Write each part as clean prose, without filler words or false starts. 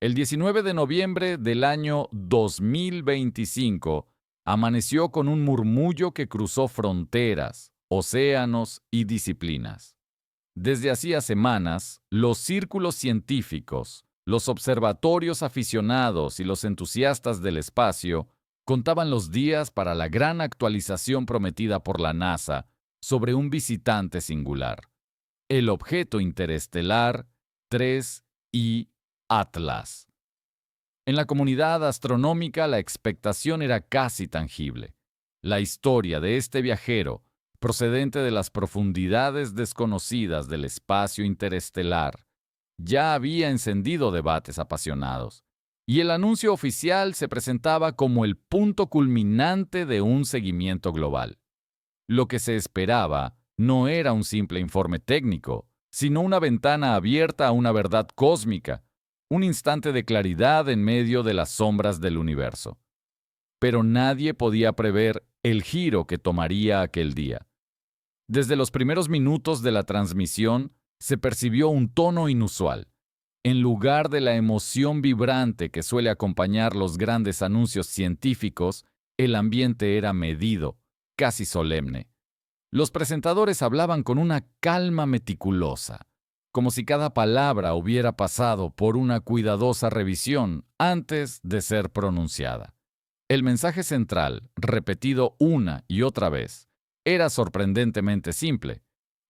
El 19 de noviembre del año 2025 amaneció con un murmullo que cruzó fronteras, océanos y disciplinas. Desde hacía semanas, los círculos científicos, los observatorios aficionados y los entusiastas del espacio contaban los días para la gran actualización prometida por la NASA sobre un visitante singular, el objeto interestelar 3I Atlas. En la comunidad astronómica la expectación era casi tangible. La historia de este viajero, procedente de las profundidades desconocidas del espacio interestelar, ya había encendido debates apasionados, y el anuncio oficial se presentaba como el punto culminante de un seguimiento global. Lo que se esperaba no era un simple informe técnico, sino una ventana abierta a una verdad cósmica, un instante de claridad en medio de las sombras del universo. Pero nadie podía prever el giro que tomaría aquel día. Desde los primeros minutos de la transmisión se percibió un tono inusual. En lugar de la emoción vibrante que suele acompañar los grandes anuncios científicos, el ambiente era medido, casi solemne. Los presentadores hablaban con una calma meticulosa, como si cada palabra hubiera pasado por una cuidadosa revisión antes de ser pronunciada. El mensaje central, repetido una y otra vez, era sorprendentemente simple.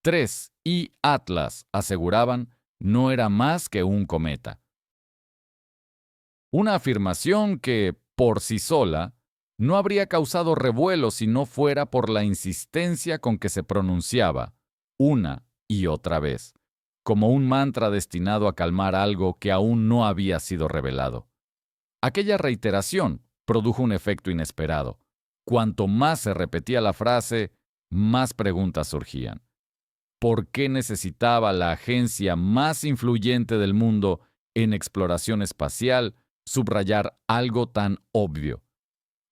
3I Atlas, aseguraban, no era más que un cometa. Una afirmación que, por sí sola, no habría causado revuelo si no fuera por la insistencia con que se pronunciaba, una y otra vez, como un mantra destinado a calmar algo que aún no había sido revelado. Aquella reiteración produjo un efecto inesperado. Cuanto más se repetía la frase, más preguntas surgían. ¿Por qué necesitaba la agencia más influyente del mundo en exploración espacial subrayar algo tan obvio?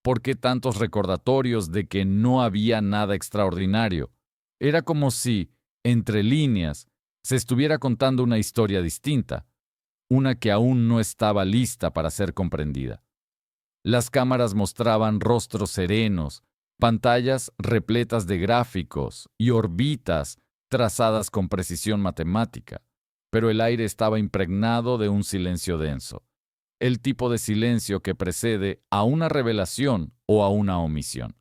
¿Por qué tantos recordatorios de que no había nada extraordinario? Era como si, entre líneas, se estuviera contando una historia distinta, una que aún no estaba lista para ser comprendida. Las cámaras mostraban rostros serenos, pantallas repletas de gráficos y orbitas trazadas con precisión matemática, pero el aire estaba impregnado de un silencio denso, el tipo de silencio que precede a una revelación o a una omisión.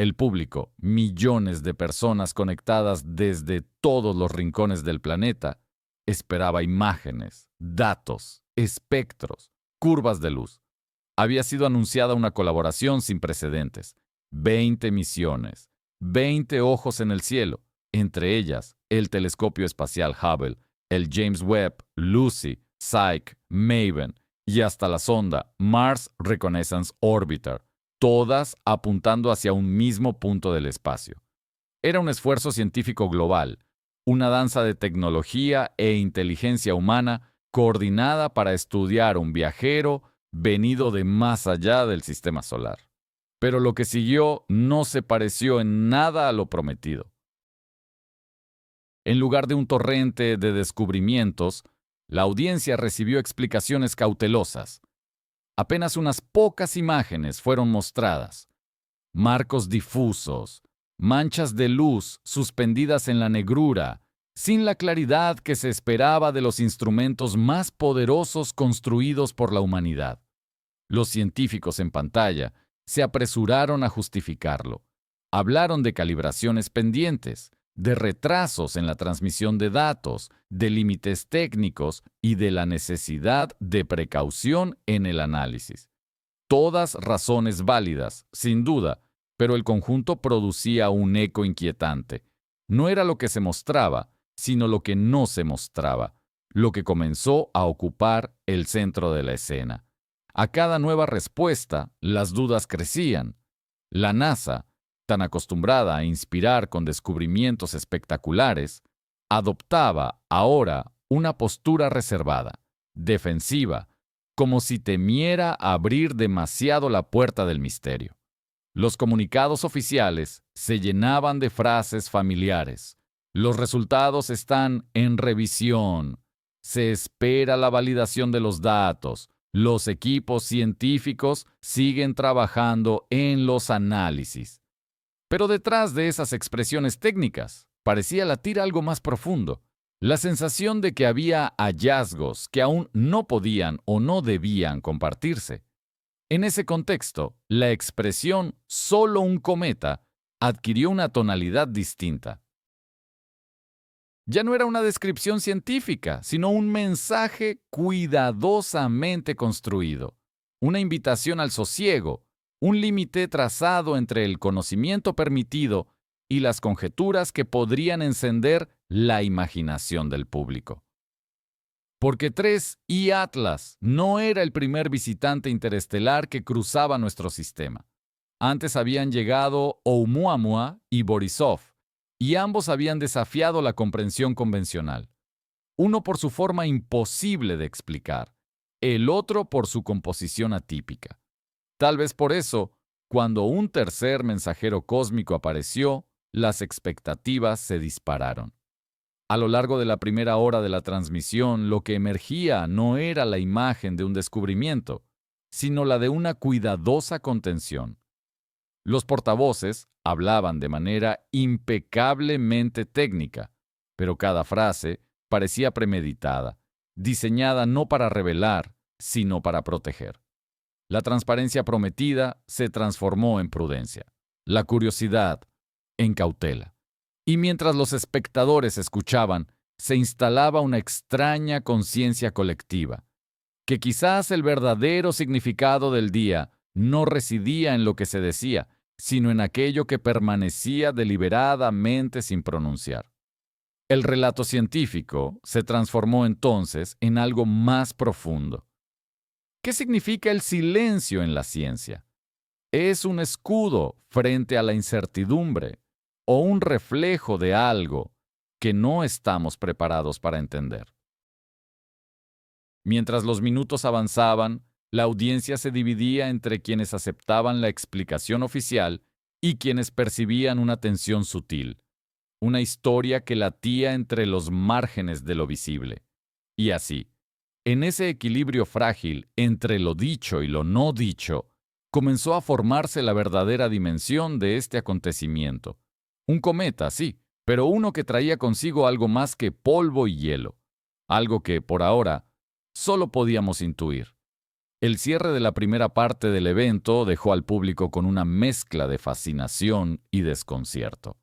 El público, millones de personas conectadas desde todos los rincones del planeta, esperaba imágenes, datos, espectros, curvas de luz. Había sido anunciada una colaboración sin precedentes. 20 misiones, 20 ojos en el cielo, entre ellas el telescopio espacial Hubble, el James Webb, Lucy, Psyche, Maven y hasta la sonda Mars Reconnaissance Orbiter, todas apuntando hacia un mismo punto del espacio. Era un esfuerzo científico global, una danza de tecnología e inteligencia humana coordinada para estudiar un viajero venido de más allá del sistema solar. Pero lo que siguió no se pareció en nada a lo prometido. En lugar de un torrente de descubrimientos, la audiencia recibió explicaciones cautelosas. Apenas unas pocas imágenes fueron mostradas. Marcos difusos, manchas de luz suspendidas en la negrura, sin la claridad que se esperaba de los instrumentos más poderosos construidos por la humanidad. Los científicos en pantalla se apresuraron a justificarlo. Hablaron de calibraciones pendientes, de retrasos en la transmisión de datos, de límites técnicos y de la necesidad de precaución en el análisis. Todas razones válidas, sin duda, pero el conjunto producía un eco inquietante. No era lo que se mostraba, sino lo que no se mostraba, lo que comenzó a ocupar el centro de la escena. A cada nueva respuesta, las dudas crecían. La NASA, tan acostumbrada a inspirar con descubrimientos espectaculares, adoptaba ahora una postura reservada, defensiva, como si temiera abrir demasiado la puerta del misterio. Los comunicados oficiales se llenaban de frases familiares. Los resultados están en revisión. Se espera la validación de los datos. Los equipos científicos siguen trabajando en los análisis. Pero detrás de esas expresiones técnicas, parecía latir algo más profundo. La sensación de que había hallazgos que aún no podían o no debían compartirse. En ese contexto, la expresión «solo un cometa» adquirió una tonalidad distinta. Ya no era una descripción científica, sino un mensaje cuidadosamente construido, una invitación al sosiego, un límite trazado entre el conocimiento permitido y las conjeturas que podrían encender la imaginación del público. Porque 3I Atlas no era el primer visitante interestelar que cruzaba nuestro sistema. Antes habían llegado Oumuamua y Borisov, y ambos habían desafiado la comprensión convencional. Uno por su forma imposible de explicar, el otro por su composición atípica. Tal vez por eso, cuando un tercer mensajero cósmico apareció, las expectativas se dispararon. A lo largo de la primera hora de la transmisión, lo que emergía no era la imagen de un descubrimiento, sino la de una cuidadosa contención. Los portavoces hablaban de manera impecablemente técnica, pero cada frase parecía premeditada, diseñada no para revelar, sino para proteger. La transparencia prometida se transformó en prudencia, la curiosidad en cautela. Y mientras los espectadores escuchaban, se instalaba una extraña conciencia colectiva, que quizás el verdadero significado del día no residía en lo que se decía, sino en aquello que permanecía deliberadamente sin pronunciar. El relato científico se transformó entonces en algo más profundo. ¿Qué significa el silencio en la ciencia? ¿Es un escudo frente a la incertidumbre o un reflejo de algo que no estamos preparados para entender? Mientras los minutos avanzaban, la audiencia se dividía entre quienes aceptaban la explicación oficial y quienes percibían una tensión sutil, una historia que latía entre los márgenes de lo visible. Y así, en ese equilibrio frágil entre lo dicho y lo no dicho, comenzó a formarse la verdadera dimensión de este acontecimiento. Un cometa, sí, pero uno que traía consigo algo más que polvo y hielo, algo que, por ahora, solo podíamos intuir. El cierre de la primera parte del evento dejó al público con una mezcla de fascinación y desconcierto.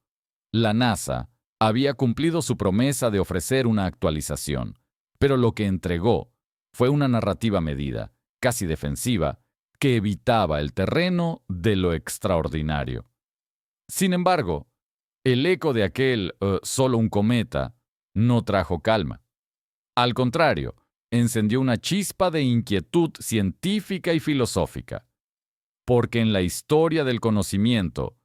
La NASA había cumplido su promesa de ofrecer una actualización, pero lo que entregó fue una narrativa medida, casi defensiva, que evitaba el terreno de lo extraordinario. Sin embargo, el eco de aquel «solo un cometa» no trajo calma. Al contrario, encendió una chispa de inquietud científica y filosófica. Porque en la historia del conocimiento,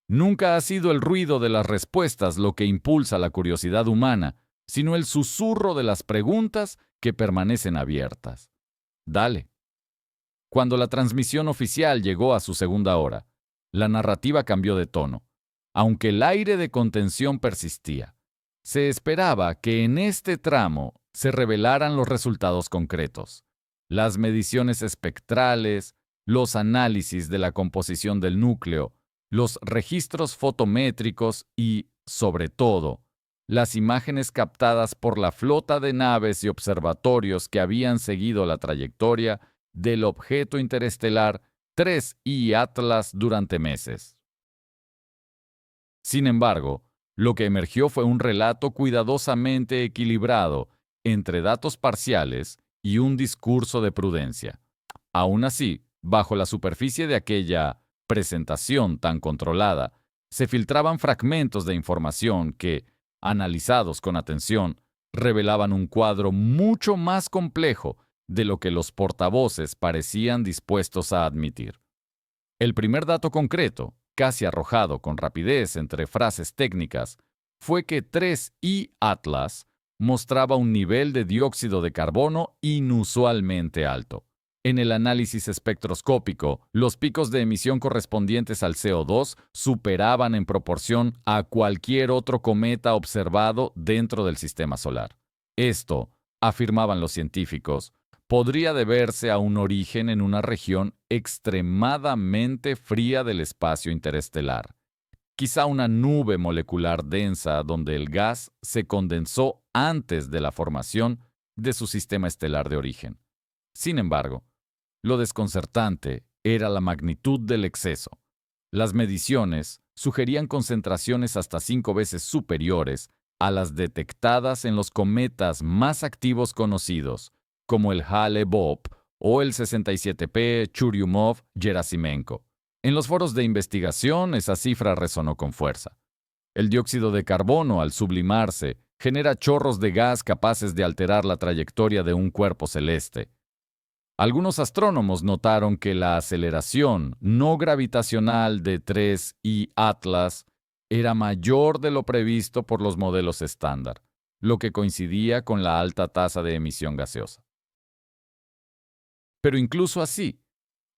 nunca ha sido el ruido de las respuestas lo que impulsa la curiosidad humana, sino el susurro de las preguntas que permanecen abiertas. Dale. Cuando la transmisión oficial llegó a su segunda hora, la narrativa cambió de tono, aunque el aire de contención persistía. Se esperaba que en este tramo se revelaran los resultados concretos, las mediciones espectrales, los análisis de la composición del núcleo, los registros fotométricos y, sobre todo, las imágenes captadas por la flota de naves y observatorios que habían seguido la trayectoria del objeto interestelar 3I Atlas durante meses. Sin embargo, lo que emergió fue un relato cuidadosamente equilibrado entre datos parciales y un discurso de prudencia. Aún así, bajo la superficie de aquella presentación tan controlada, se filtraban fragmentos de información que, analizados con atención, revelaban un cuadro mucho más complejo de lo que los portavoces parecían dispuestos a admitir. El primer dato concreto, casi arrojado con rapidez entre frases técnicas, fue que 3I Atlas mostraba un nivel de dióxido de carbono inusualmente alto. En el análisis espectroscópico, los picos de emisión correspondientes al CO2 superaban en proporción a cualquier otro cometa observado dentro del sistema solar. Esto, afirmaban los científicos, podría deberse a un origen en una región extremadamente fría del espacio interestelar, quizá una nube molecular densa donde el gas se condensó antes de la formación de su sistema estelar de origen. Sin embargo, lo desconcertante era la magnitud del exceso. Las mediciones sugerían concentraciones hasta 5 veces superiores a las detectadas en los cometas más activos conocidos, como el Hale-Bopp o el 67P Churyumov-Gerasimenko. En los foros de investigación, esa cifra resonó con fuerza. El dióxido de carbono, al sublimarse, genera chorros de gas capaces de alterar la trayectoria de un cuerpo celeste. Algunos astrónomos notaron que la aceleración no gravitacional de 3I Atlas era mayor de lo previsto por los modelos estándar, lo que coincidía con la alta tasa de emisión gaseosa. Pero incluso así,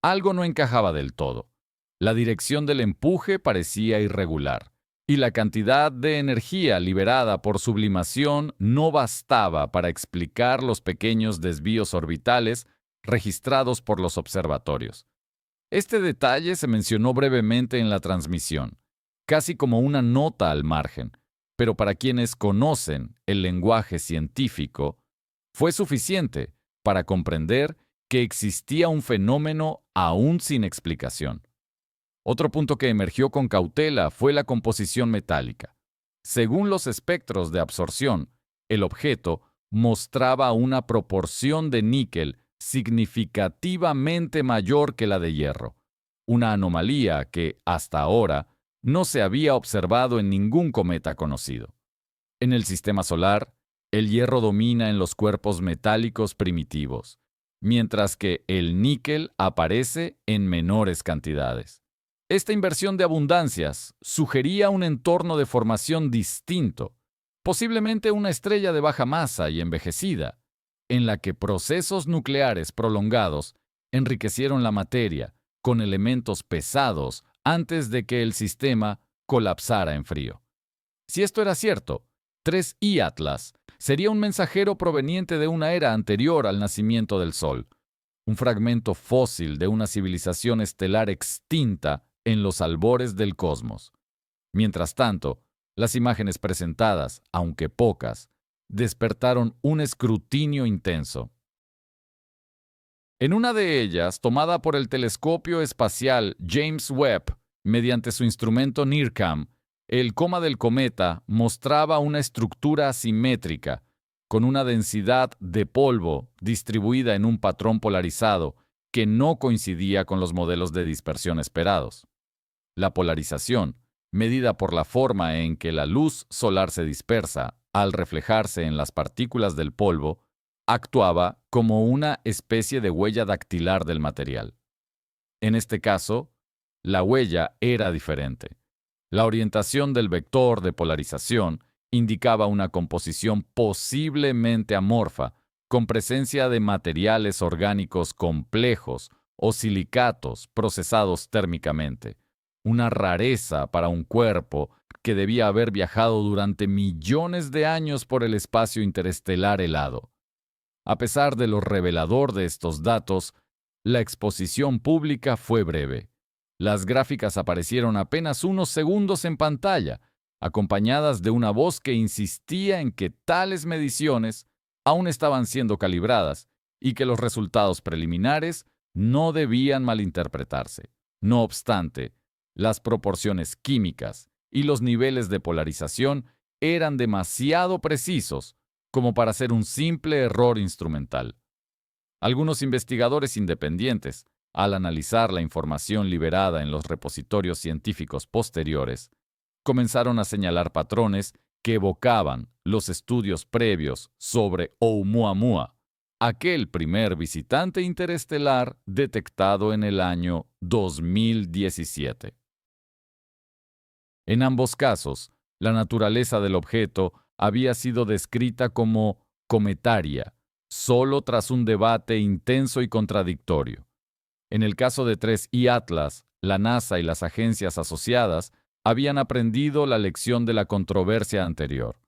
algo no encajaba del todo. La dirección del empuje parecía irregular, y la cantidad de energía liberada por sublimación no bastaba para explicar los pequeños desvíos orbitales registrados por los observatorios. Este detalle se mencionó brevemente en la transmisión, casi como una nota al margen, pero para quienes conocen el lenguaje científico, fue suficiente para comprender que existía un fenómeno aún sin explicación. Otro punto que emergió con cautela fue la composición metálica. Según los espectros de absorción, el objeto mostraba una proporción de níquel significativamente mayor que la de hierro, una anomalía que, hasta ahora, no se había observado en ningún cometa conocido. En el sistema solar, el hierro domina en los cuerpos metálicos primitivos, mientras que el níquel aparece en menores cantidades. Esta inversión de abundancias sugería un entorno de formación distinto, posiblemente una estrella de baja masa y envejecida, en la que procesos nucleares prolongados enriquecieron la materia con elementos pesados antes de que el sistema colapsara en frío. Si esto era cierto, 3I Atlas sería un mensajero proveniente de una era anterior al nacimiento del Sol, un fragmento fósil de una civilización estelar extinta en los albores del cosmos. Mientras tanto, las imágenes presentadas, aunque pocas, despertaron un escrutinio intenso. En una de ellas, tomada por el telescopio espacial James Webb mediante su instrumento NIRCam, el coma del cometa mostraba una estructura asimétrica, con una densidad de polvo distribuida en un patrón polarizado que no coincidía con los modelos de dispersión esperados. La polarización, medida por la forma en que la luz solar se dispersa al reflejarse en las partículas del polvo, actuaba como una especie de huella dactilar del material. En este caso, la huella era diferente. La orientación del vector de polarización indicaba una composición posiblemente amorfa, con presencia de materiales orgánicos complejos o silicatos procesados térmicamente, una rareza para un cuerpo que debía haber viajado durante millones de años por el espacio interestelar helado. A pesar de lo revelador de estos datos, la exposición pública fue breve. Las gráficas aparecieron apenas unos segundos en pantalla, acompañadas de una voz que insistía en que tales mediciones aún estaban siendo calibradas y que los resultados preliminares no debían malinterpretarse. No obstante, las proporciones químicas y los niveles de polarización eran demasiado precisos como para ser un simple error instrumental. Algunos investigadores independientes, al analizar la información liberada en los repositorios científicos posteriores, comenzaron a señalar patrones que evocaban los estudios previos sobre Oumuamua, aquel primer visitante interestelar detectado en el año 2017. En ambos casos, la naturaleza del objeto había sido descrita como cometaria, solo tras un debate intenso y contradictorio. En el caso de 3I Atlas, la NASA y las agencias asociadas habían aprendido la lección de la controversia anterior: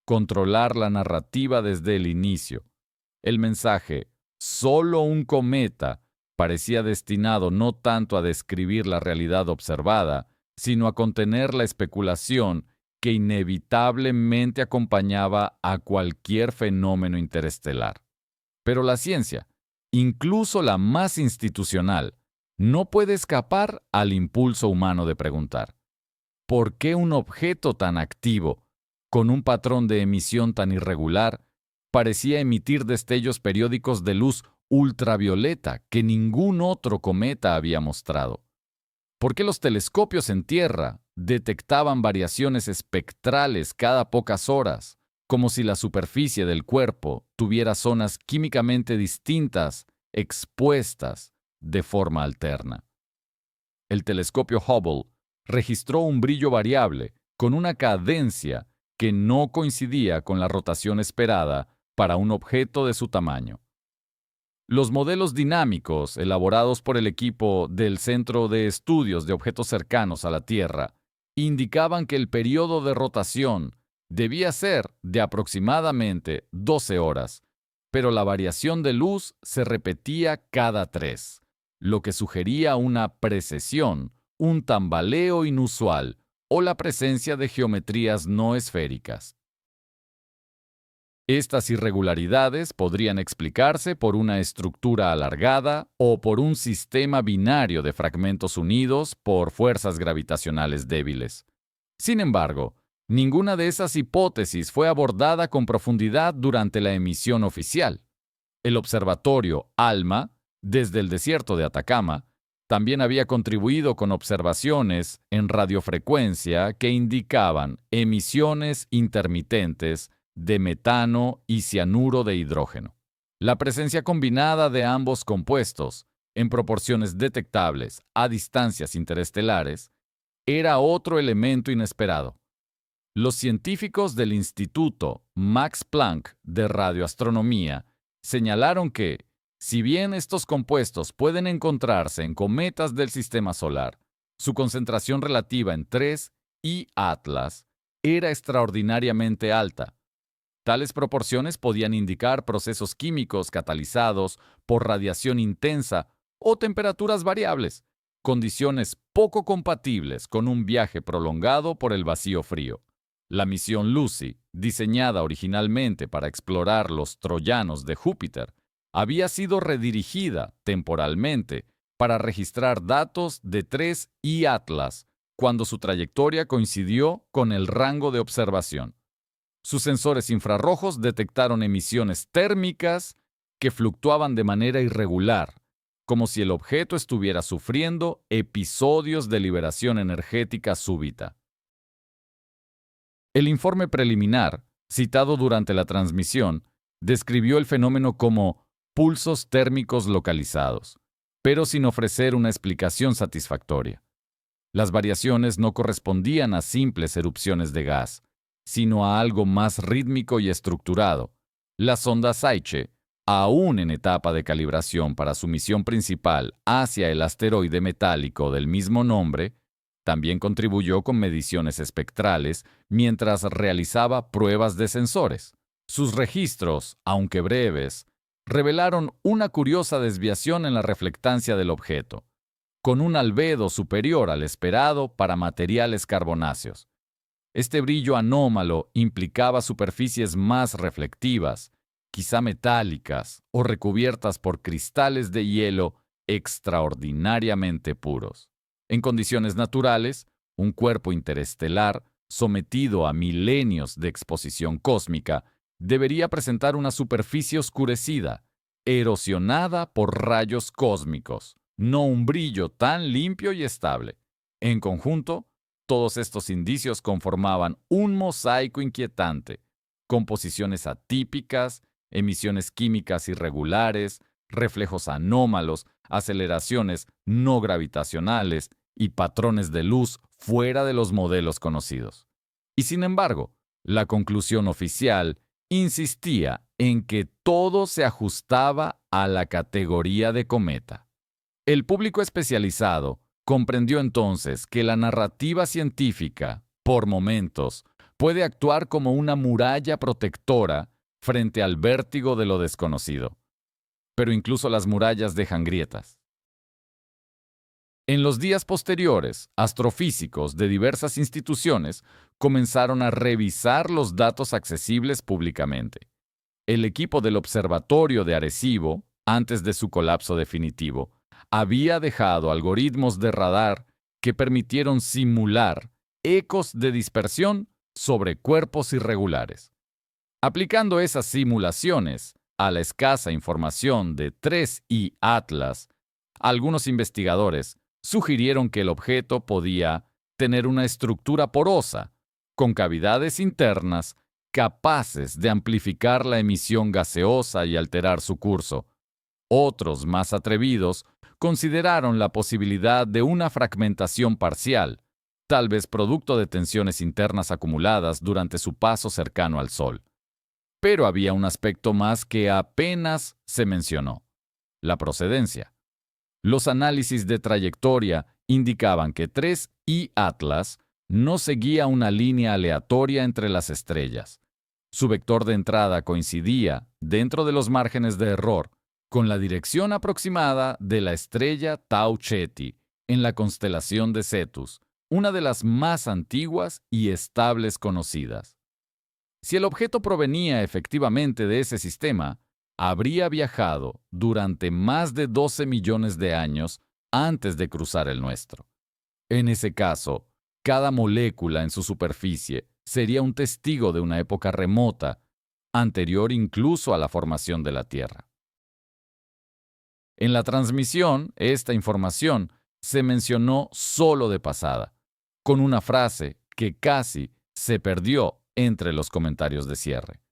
controlar la narrativa desde el inicio. El mensaje Solo un cometa parecía destinado no tanto a describir la realidad observada, sino a contener la especulación que inevitablemente acompañaba a cualquier fenómeno interestelar. Pero la ciencia, incluso la más institucional, no puede escapar al impulso humano de preguntar: ¿por qué un objeto tan activo, con un patrón de emisión tan irregular, parecía emitir destellos periódicos de luz ultravioleta que ningún otro cometa había mostrado? ¿Por qué los telescopios en tierra detectaban variaciones espectrales cada pocas horas, como si la superficie del cuerpo tuviera zonas químicamente distintas, expuestas de forma alterna? El telescopio Hubble registró un brillo variable con una cadencia que no coincidía con la rotación esperada para un objeto de su tamaño. Los modelos dinámicos elaborados por el equipo del Centro de Estudios de Objetos Cercanos a la Tierra indicaban que el periodo de rotación debía ser de aproximadamente 12 horas, pero la variación de luz se repetía cada 3, lo que sugería una precesión, un tambaleo inusual o la presencia de geometrías no esféricas. Estas irregularidades podrían explicarse por una estructura alargada o por un sistema binario de fragmentos unidos por fuerzas gravitacionales débiles. Sin embargo, ninguna de esas hipótesis fue abordada con profundidad durante la emisión oficial. El observatorio ALMA, desde el desierto de Atacama, también había contribuido con observaciones en radiofrecuencia que indicaban emisiones intermitentes de metano y cianuro de hidrógeno. La presencia combinada de ambos compuestos, en proporciones detectables a distancias interestelares, era otro elemento inesperado. Los científicos del Instituto Max Planck de Radioastronomía señalaron que, si bien estos compuestos pueden encontrarse en cometas del Sistema Solar, su concentración relativa en 3 I Atlas era extraordinariamente alta. Tales proporciones podían indicar procesos químicos catalizados por radiación intensa o temperaturas variables, condiciones poco compatibles con un viaje prolongado por el vacío frío. La misión Lucy, diseñada originalmente para explorar los troyanos de Júpiter, había sido redirigida temporalmente para registrar datos de 3 I Atlas cuando su trayectoria coincidió con el rango de observación. Sus sensores infrarrojos detectaron emisiones térmicas que fluctuaban de manera irregular, como si el objeto estuviera sufriendo episodios de liberación energética súbita. El informe preliminar, citado durante la transmisión, describió el fenómeno como pulsos térmicos localizados, pero sin ofrecer una explicación satisfactoria. Las variaciones no correspondían a simples erupciones de gas, sino a algo más rítmico y estructurado. La sonda Psyche, aún en etapa de calibración para su misión principal hacia el asteroide metálico del mismo nombre, también contribuyó con mediciones espectrales mientras realizaba pruebas de sensores. Sus registros, aunque breves, revelaron una curiosa desviación en la reflectancia del objeto, con un albedo superior al esperado para materiales carbonáceos. Este brillo anómalo implicaba superficies más reflectivas, quizá metálicas o recubiertas por cristales de hielo extraordinariamente puros. En condiciones naturales, un cuerpo interestelar, sometido a milenios de exposición cósmica, debería presentar una superficie oscurecida, erosionada por rayos cósmicos, no un brillo tan limpio y estable. En conjunto, todos estos indicios conformaban un mosaico inquietante: composiciones atípicas, emisiones químicas irregulares, reflejos anómalos, aceleraciones no gravitacionales y patrones de luz fuera de los modelos conocidos. Y sin embargo, la conclusión oficial insistía en que todo se ajustaba a la categoría de cometa. El público especializado comprendió entonces que la narrativa científica, por momentos, puede actuar como una muralla protectora frente al vértigo de lo desconocido. pero incluso las murallas dejan grietas. En los días posteriores, astrofísicos de diversas instituciones comenzaron a revisar los datos accesibles públicamente. El equipo del Observatorio de Arecibo, antes de su colapso definitivo, había dejado algoritmos de radar que permitieron simular ecos de dispersión sobre cuerpos irregulares. Aplicando esas simulaciones a la escasa información de 3I Atlas, algunos investigadores sugirieron que el objeto podía tener una estructura porosa, con cavidades internas capaces de amplificar la emisión gaseosa y alterar su curso. Otros, más atrevidos, consideraron la posibilidad de una fragmentación parcial, tal vez producto de tensiones internas acumuladas durante su paso cercano al Sol. Pero había un aspecto más que apenas se mencionó: la procedencia. Los análisis de trayectoria indicaban que 3I Atlas no seguía una línea aleatoria entre las estrellas. Su vector de entrada coincidía, dentro de los márgenes de error, con la dirección aproximada de la estrella Tau Ceti en la constelación de Cetus, una de las más antiguas y estables conocidas. Si el objeto provenía efectivamente de ese sistema, habría viajado durante más de 12 millones de años antes de cruzar el nuestro. En ese caso, cada molécula en su superficie sería un testigo de una época remota, anterior incluso a la formación de la Tierra. En la transmisión, esta información se mencionó solo de pasada, con una frase que casi se perdió entre los comentarios de cierre.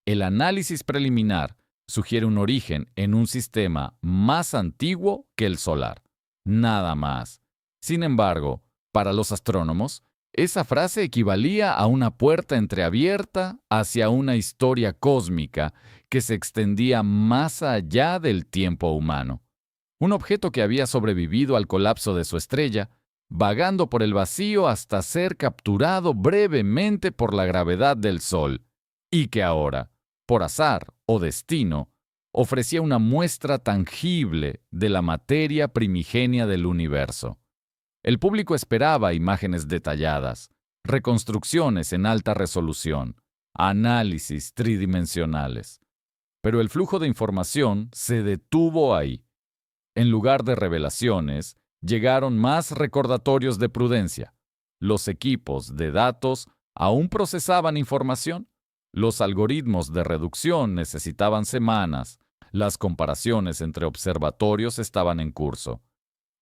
El análisis preliminar sugiere un origen en un sistema más antiguo que el solar. Nada más. Sin embargo, para los astrónomos, esa frase equivalía a una puerta entreabierta hacia una historia cósmica que se extendía más allá del tiempo humano. Un objeto que había sobrevivido al colapso de su estrella, vagando por el vacío hasta ser capturado brevemente por la gravedad del Sol, y que ahora, por azar o destino, ofrecía una muestra tangible de la materia primigenia del universo. El público esperaba imágenes detalladas, reconstrucciones en alta resolución, análisis tridimensionales. Pero el flujo de información se detuvo ahí. En lugar de revelaciones, llegaron más recordatorios de prudencia. Los equipos de datos aún procesaban información. Los algoritmos de reducción necesitaban semanas. Las comparaciones entre observatorios estaban en curso.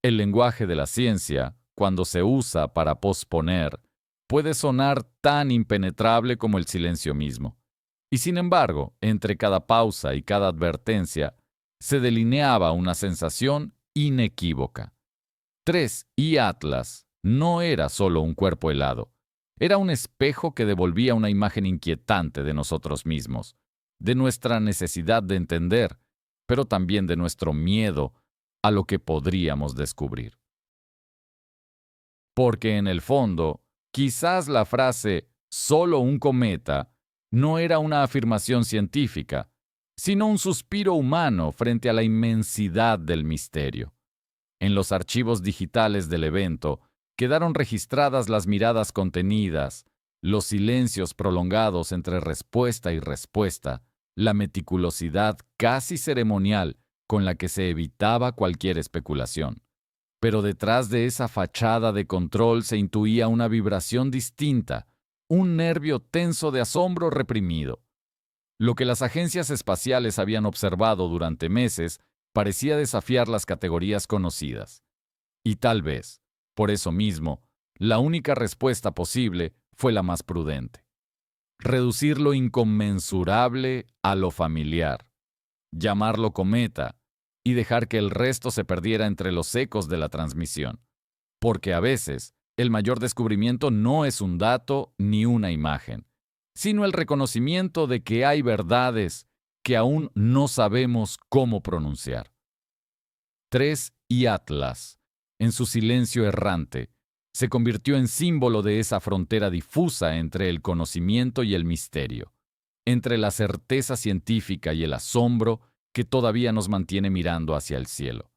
El lenguaje de la ciencia, cuando se usa para posponer, puede sonar tan impenetrable como el silencio mismo. Y sin embargo, entre cada pausa y cada advertencia, se delineaba una sensación inequívoca. 3I Atlas no era solo un cuerpo helado. Era un espejo que devolvía una imagen inquietante de nosotros mismos, de nuestra necesidad de entender, pero también de nuestro miedo a lo que podríamos descubrir. Porque en el fondo, quizás la frase «solo un cometa» no era una afirmación científica, sino un suspiro humano frente a la inmensidad del misterio. En los archivos digitales del evento quedaron registradas las miradas contenidas, los silencios prolongados entre respuesta y respuesta, la meticulosidad casi ceremonial con la que se evitaba cualquier especulación. Pero detrás de esa fachada de control se intuía una vibración distinta, un nervio tenso de asombro reprimido. Lo que las agencias espaciales habían observado durante meses parecía desafiar las categorías conocidas. Y tal vez, por eso mismo, la única respuesta posible fue la más prudente: reducir lo inconmensurable a lo familiar, llamarlo cometa y dejar que el resto se perdiera entre los ecos de la transmisión. Porque a veces, el mayor descubrimiento no es un dato ni una imagen, sino el reconocimiento de que hay verdades que aún no sabemos cómo pronunciar. 3I Atlas, en su silencio errante, se convirtió en símbolo de esa frontera difusa entre el conocimiento y el misterio, entre la certeza científica y el asombro que todavía nos mantiene mirando hacia el cielo.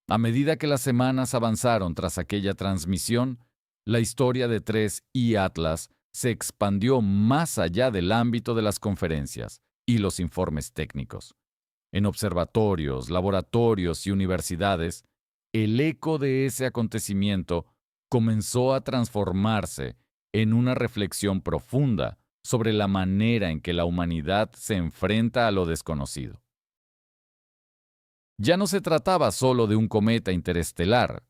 A medida que las semanas avanzaron tras aquella transmisión, la historia de 3I Atlas se expandió más allá del ámbito de las conferencias y los informes técnicos. En observatorios, laboratorios y universidades, el eco de ese acontecimiento comenzó a transformarse en una reflexión profunda sobre la manera en que la humanidad se enfrenta a lo desconocido. Ya no se trataba solo de un cometa interestelar,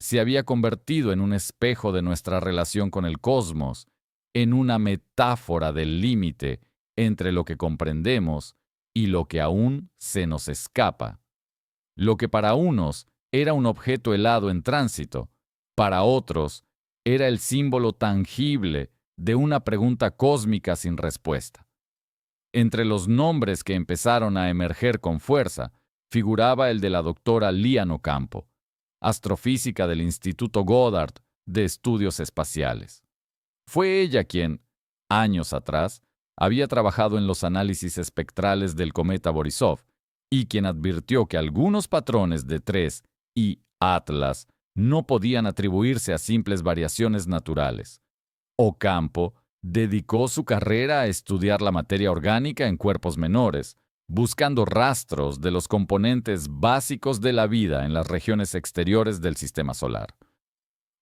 se había convertido en un espejo de nuestra relación con el cosmos, en una metáfora del límite entre lo que comprendemos y lo que aún se nos escapa. Lo que para unos era un objeto helado en tránsito, para otros era el símbolo tangible de una pregunta cósmica sin respuesta. Entre los nombres que empezaron a emerger con fuerza, figuraba el de la doctora Lian Ocampo, astrofísica del Instituto Goddard de Estudios Espaciales. Fue ella quien, años atrás, había trabajado en los análisis espectrales del cometa Borisov y quien advirtió que algunos patrones de 3I Atlas no podían atribuirse a simples variaciones naturales. Ocampo dedicó su carrera a estudiar la materia orgánica en cuerpos menores, buscando rastros de los componentes básicos de la vida en las regiones exteriores del sistema solar.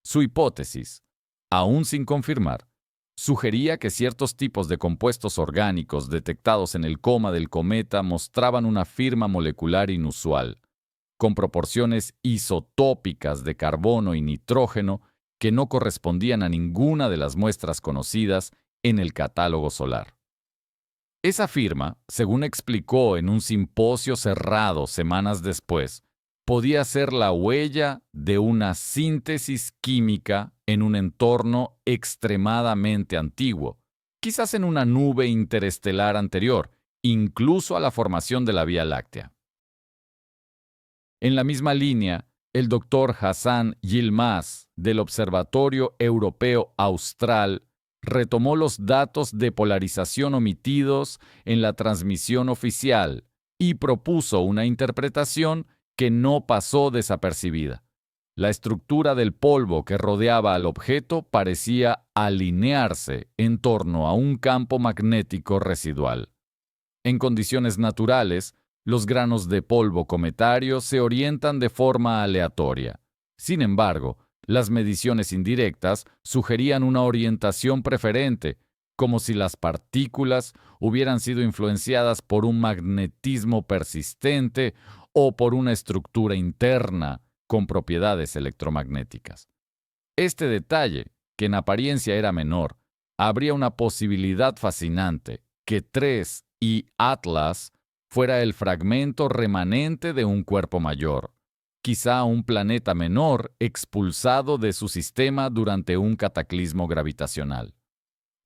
Su hipótesis, aún sin confirmar, sugería que ciertos tipos de compuestos orgánicos detectados en el coma del cometa mostraban una firma molecular inusual, con proporciones isotópicas de carbono y nitrógeno que no correspondían a ninguna de las muestras conocidas en el catálogo solar. Esa firma, según explicó en un simposio cerrado semanas después, podía ser la huella de una síntesis química en un entorno extremadamente antiguo, quizás en una nube interestelar anterior, incluso a la formación de la Vía Láctea. En la misma línea, el doctor Hassan Yilmaz, del Observatorio Europeo Austral, retomó los datos de polarización omitidos en la transmisión oficial y propuso una interpretación que no pasó desapercibida. La estructura del polvo que rodeaba al objeto parecía alinearse en torno a un campo magnético residual. En condiciones naturales, los granos de polvo cometario se orientan de forma aleatoria. Sin embargo, las mediciones indirectas sugerían una orientación preferente, como si las partículas hubieran sido influenciadas por un magnetismo persistente o por una estructura interna con propiedades electromagnéticas. Este detalle, que en apariencia era menor, abría una posibilidad fascinante, que 3I Atlas fuera el fragmento remanente de un cuerpo mayor, quizá un planeta menor expulsado de su sistema durante un cataclismo gravitacional.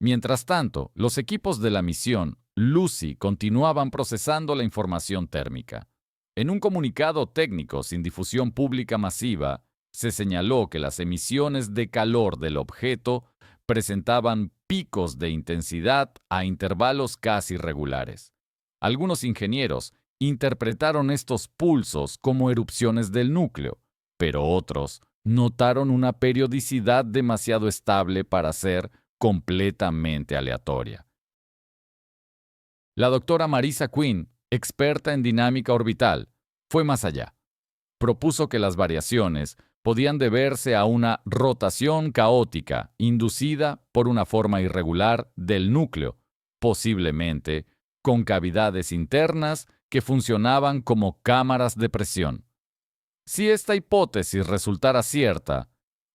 Mientras tanto, los equipos de la misión Lucy continuaban procesando la información térmica. En un comunicado técnico sin difusión pública masiva, se señaló que las emisiones de calor del objeto presentaban picos de intensidad a intervalos casi regulares. Algunos ingenieros interpretaron estos pulsos como erupciones del núcleo, pero otros notaron una periodicidad demasiado estable para ser completamente aleatoria. La doctora Marisa Quinn, experta en dinámica orbital, fue más allá. Propuso que las variaciones podían deberse a una rotación caótica inducida por una forma irregular del núcleo, posiblemente con cavidades internas que funcionaban como cámaras de presión. Si esta hipótesis resultara cierta,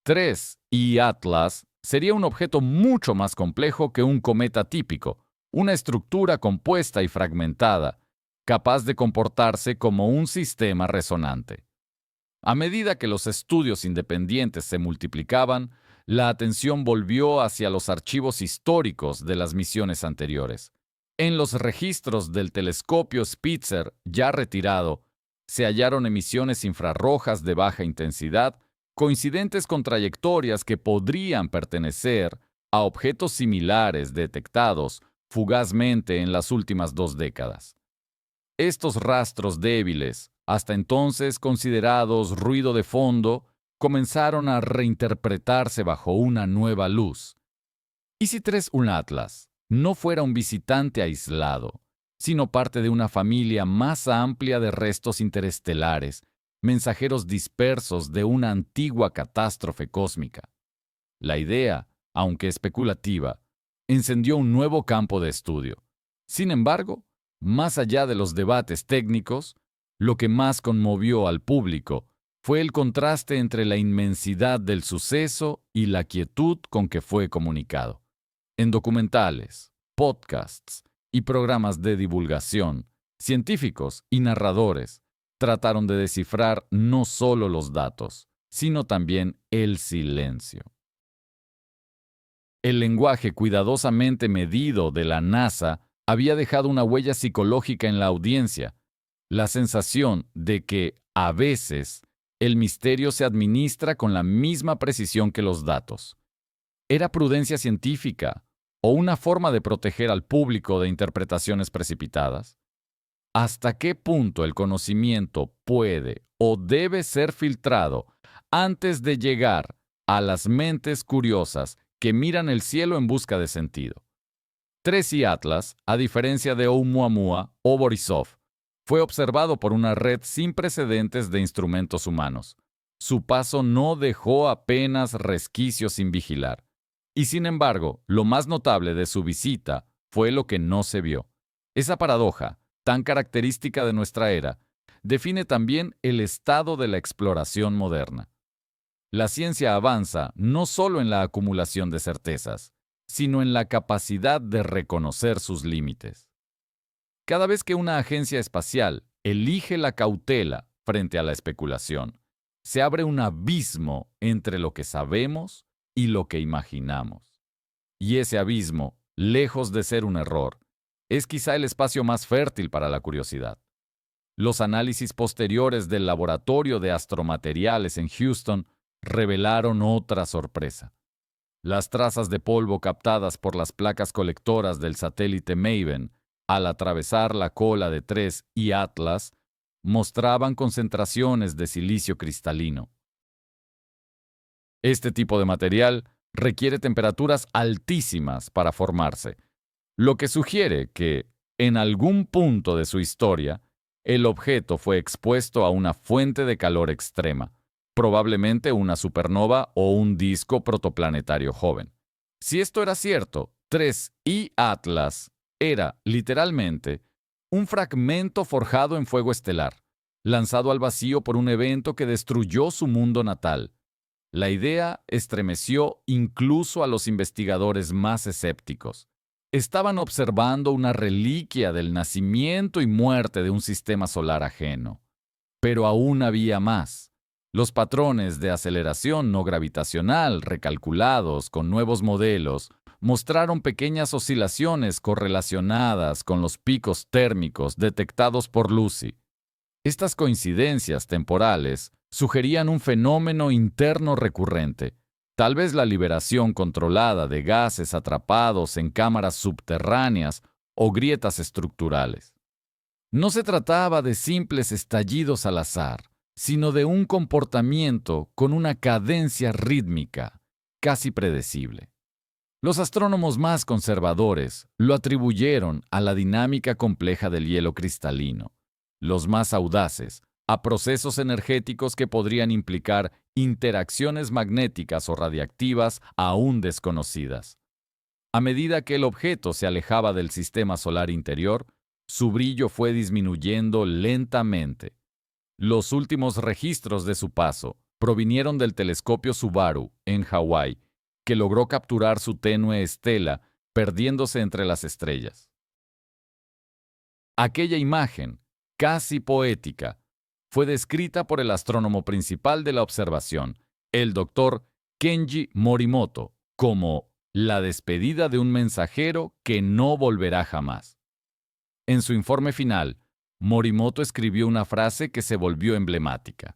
3I Atlas sería un objeto mucho más complejo que un cometa típico, una estructura compuesta y fragmentada, capaz de comportarse como un sistema resonante. A medida que los estudios independientes se multiplicaban, la atención volvió hacia los archivos históricos de las misiones anteriores. En los registros del telescopio Spitzer, ya retirado, se hallaron emisiones infrarrojas de baja intensidad coincidentes con trayectorias que podrían pertenecer a objetos similares detectados fugazmente en las últimas 2 décadas. Estos rastros débiles, hasta entonces considerados ruido de fondo, comenzaron a reinterpretarse bajo una nueva luz. ¿Y si 3.1 Atlas no fuera un visitante aislado, sino parte de una familia más amplia de restos interestelares, mensajeros dispersos de una antigua catástrofe cósmica? La idea, aunque especulativa, encendió un nuevo campo de estudio. Sin embargo, más allá de los debates técnicos, lo que más conmovió al público fue el contraste entre la inmensidad del suceso y la quietud con que fue comunicado. En documentales, podcasts y programas de divulgación, científicos y narradores trataron de descifrar no solo los datos, sino también el silencio. El lenguaje cuidadosamente medido de la NASA había dejado una huella psicológica en la audiencia, la sensación de que, a veces, el misterio se administra con la misma precisión que los datos. ¿Era prudencia científica o una forma de proteger al público de interpretaciones precipitadas? ¿Hasta qué punto el conocimiento puede o debe ser filtrado antes de llegar a las mentes curiosas que miran el cielo en busca de sentido? 3.1 Atlas, a diferencia de Oumuamua o Borisov, fue observado por una red sin precedentes de instrumentos humanos. Su paso no dejó apenas resquicios sin vigilar. Y sin embargo, lo más notable de su visita fue lo que no se vio. Esa paradoja, tan característica de nuestra era, define también el estado de la exploración moderna. La ciencia avanza no solo en la acumulación de certezas, sino en la capacidad de reconocer sus límites. Cada vez que una agencia espacial elige la cautela frente a la especulación, se abre un abismo entre lo que sabemos y lo que imaginamos. Y ese abismo, lejos de ser un error, es quizá el espacio más fértil para la curiosidad. Los análisis posteriores del Laboratorio de Astromateriales en Houston revelaron otra sorpresa. Las trazas de polvo captadas por las placas colectoras del satélite Maven al atravesar la cola de 3.1 Atlas mostraban concentraciones de silicio cristalino. Este tipo de material requiere temperaturas altísimas para formarse, lo que sugiere que, en algún punto de su historia, el objeto fue expuesto a una fuente de calor extrema, probablemente una supernova o un disco protoplanetario joven. Si esto era cierto, 3.1 Atlas era, literalmente, un fragmento forjado en fuego estelar, lanzado al vacío por un evento que destruyó su mundo natal. La idea estremeció incluso a los investigadores más escépticos. Estaban observando una reliquia del nacimiento y muerte de un sistema solar ajeno. Pero aún había más. Los patrones de aceleración no gravitacional recalculados con nuevos modelos mostraron pequeñas oscilaciones correlacionadas con los picos térmicos detectados por Lucy. Estas coincidencias temporales sugerían un fenómeno interno recurrente, tal vez la liberación controlada de gases atrapados en cámaras subterráneas o grietas estructurales. No se trataba de simples estallidos al azar, sino de un comportamiento con una cadencia rítmica, casi predecible. Los astrónomos más conservadores lo atribuyeron a la dinámica compleja del hielo cristalino, los más audaces a procesos energéticos que podrían implicar interacciones magnéticas o radiactivas aún desconocidas. A medida que el objeto se alejaba del sistema solar interior, su brillo fue disminuyendo lentamente. Los últimos registros de su paso provinieron del telescopio Subaru, en Hawái, que logró capturar su tenue estela perdiéndose entre las estrellas. Aquella imagen, casi poética, fue descrita por el astrónomo principal de la observación, el Dr. Kenji Morimoto, como la despedida de un mensajero que no volverá jamás. En su informe final, Morimoto escribió una frase que se volvió emblemática.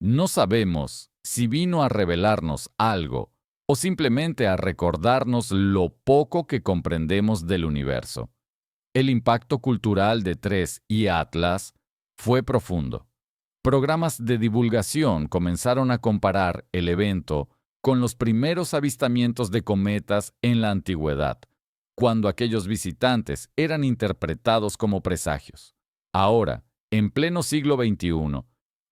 No sabemos si vino a revelarnos algo o simplemente a recordarnos lo poco que comprendemos del universo. El impacto cultural de 3 y Atlas fue profundo. Programas de divulgación comenzaron a comparar el evento con los primeros avistamientos de cometas en la antigüedad, cuando aquellos visitantes eran interpretados como presagios. Ahora, en pleno siglo XXI,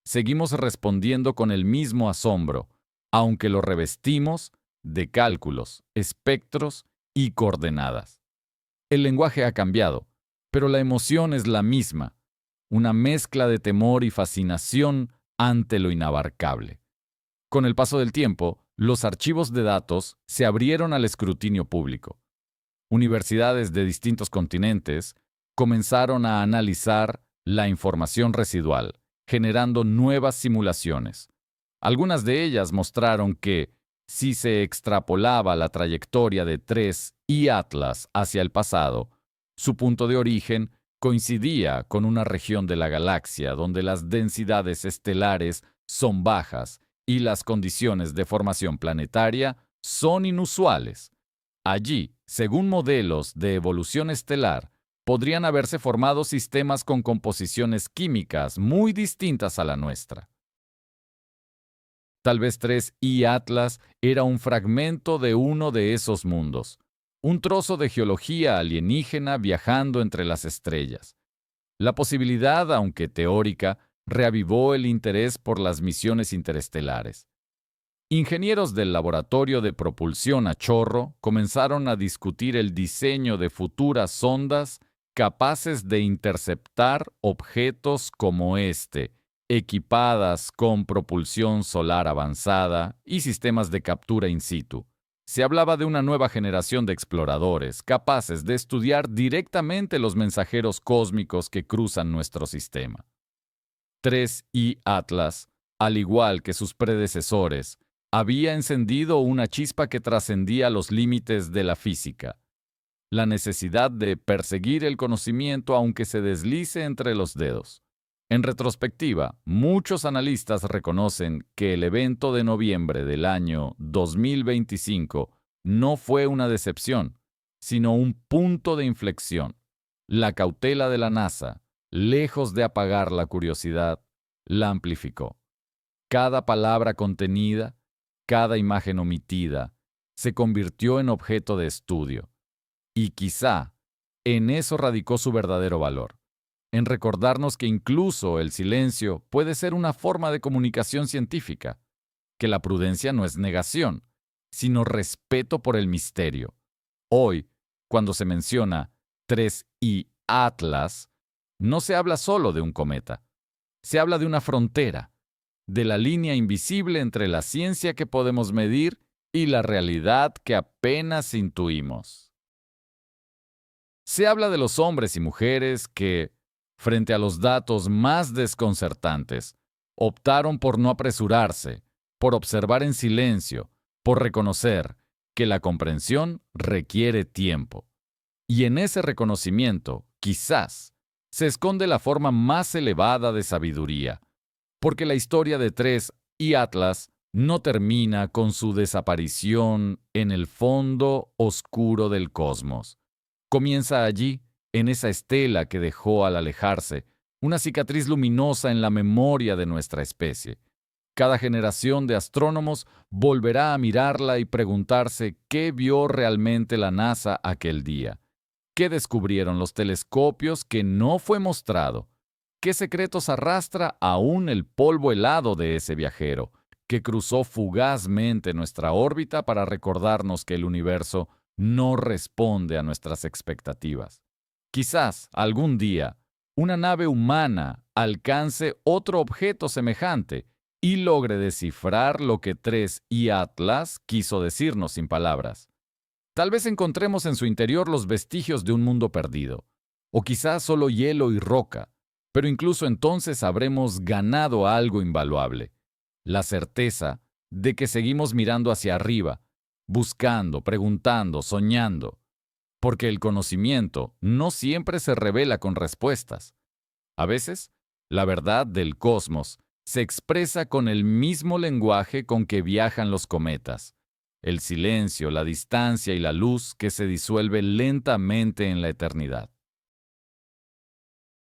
seguimos respondiendo con el mismo asombro, aunque lo revestimos de cálculos, espectros y coordenadas. El lenguaje ha cambiado, pero la emoción es la misma, una mezcla de temor y fascinación ante lo inabarcable. Con el paso del tiempo, los archivos de datos se abrieron al escrutinio público. Universidades de distintos continentes comenzaron a analizar la información residual, generando nuevas simulaciones. Algunas de ellas mostraron que, si se extrapolaba la trayectoria de 3 y Atlas hacia el pasado, su punto de origen coincidía con una región de la galaxia donde las densidades estelares son bajas y las condiciones de formación planetaria son inusuales. Allí, según modelos de evolución estelar, podrían haberse formado sistemas con composiciones químicas muy distintas a la nuestra. Tal vez 3 y Atlas era un fragmento de uno de esos mundos, un trozo de geología alienígena viajando entre las estrellas. La posibilidad, aunque teórica, reavivó el interés por las misiones interestelares. Ingenieros del Laboratorio de Propulsión a Chorro comenzaron a discutir el diseño de futuras sondas capaces de interceptar objetos como este, equipadas con propulsión solar avanzada y sistemas de captura in situ. Se hablaba de una nueva generación de exploradores capaces de estudiar directamente los mensajeros cósmicos que cruzan nuestro sistema. 3 y Atlas, al igual que sus predecesores, había encendido una chispa que trascendía los límites de la física. La necesidad de perseguir el conocimiento aunque se deslice entre los dedos. En retrospectiva, muchos analistas reconocen que el evento de noviembre del año 2025 no fue una decepción, sino un punto de inflexión. La cautela de la NASA, lejos de apagar la curiosidad, la amplificó. Cada palabra contenida, cada imagen omitida, se convirtió en objeto de estudio. Y quizá en eso radicó su verdadero valor, en recordarnos que incluso el silencio puede ser una forma de comunicación científica, que la prudencia no es negación, sino respeto por el misterio. Hoy, cuando se menciona 3 y Atlas, no se habla solo de un cometa, se habla de una frontera, de la línea invisible entre la ciencia que podemos medir y la realidad que apenas intuimos. Se habla de los hombres y mujeres que, frente a los datos más desconcertantes, optaron por no apresurarse, por observar en silencio, por reconocer que la comprensión requiere tiempo. Y en ese reconocimiento, quizás, se esconde la forma más elevada de sabiduría, porque la historia de 3 y Atlas no termina con su desaparición en el fondo oscuro del cosmos. Comienza allí, en esa estela que dejó al alejarse, una cicatriz luminosa en la memoria de nuestra especie. Cada generación de astrónomos volverá a mirarla y preguntarse qué vio realmente la NASA aquel día. ¿Qué descubrieron los telescopios que no fue mostrado? ¿Qué secretos arrastra aún el polvo helado de ese viajero, que cruzó fugazmente nuestra órbita para recordarnos que el universo no responde a nuestras expectativas? Quizás, algún día, una nave humana alcance otro objeto semejante y logre descifrar lo que 3 y Atlas quiso decirnos sin palabras. Tal vez encontremos en su interior los vestigios de un mundo perdido, o quizás solo hielo y roca, pero incluso entonces habremos ganado algo invaluable: la certeza de que seguimos mirando hacia arriba, buscando, preguntando, soñando, porque el conocimiento no siempre se revela con respuestas. A veces, la verdad del cosmos se expresa con el mismo lenguaje con que viajan los cometas: el silencio, la distancia y la luz que se disuelve lentamente en la eternidad.